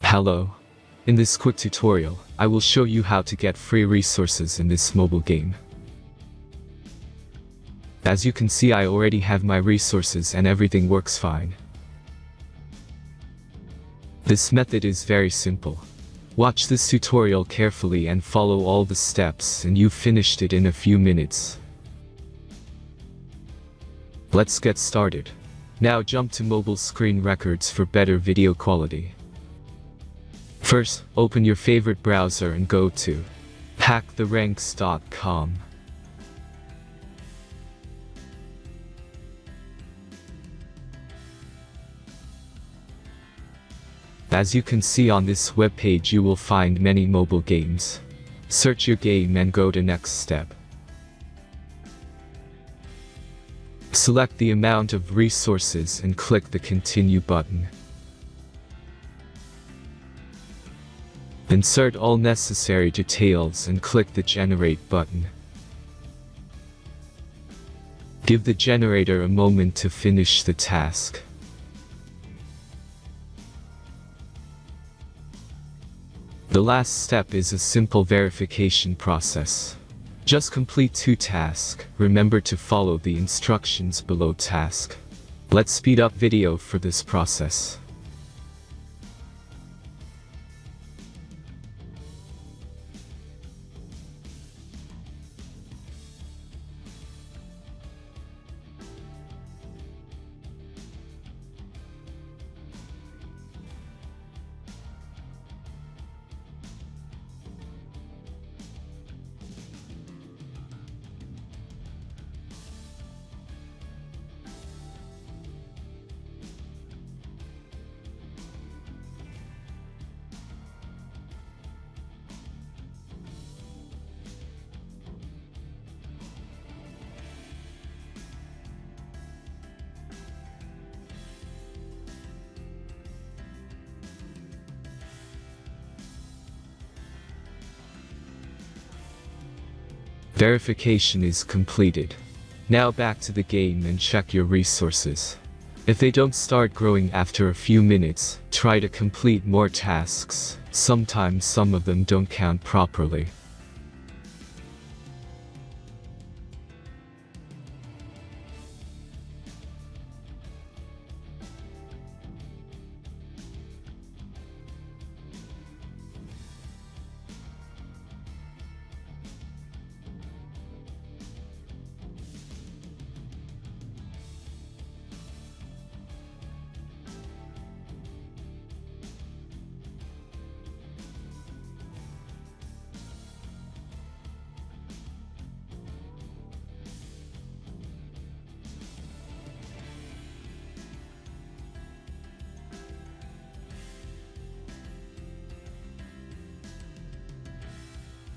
Hello. In this quick tutorial, I will show you how to get free resources in this mobile game. As you can see, I already have my resources and everything works fine. This method is very simple. Watch this tutorial carefully and follow all the steps and you've finished it in a few minutes. Let's get started. Now jump to mobile screen records for better video quality. First, open your favorite browser and go to hacktheranks.com. As you can see on this webpage, you will find many mobile games. Search your game and go to next step. Select the amount of resources and click the continue button. Insert all necessary details and click the generate button. Give the generator a moment to finish the task. The last step is a simple verification process. Just complete 2 tasks. Remember to follow the instructions below task. Let's speed up video for this process. Verification is completed. Now back to the game and check your resources. If they don't start growing after a few minutes, try to complete more tasks. Sometimes some of them don't count properly.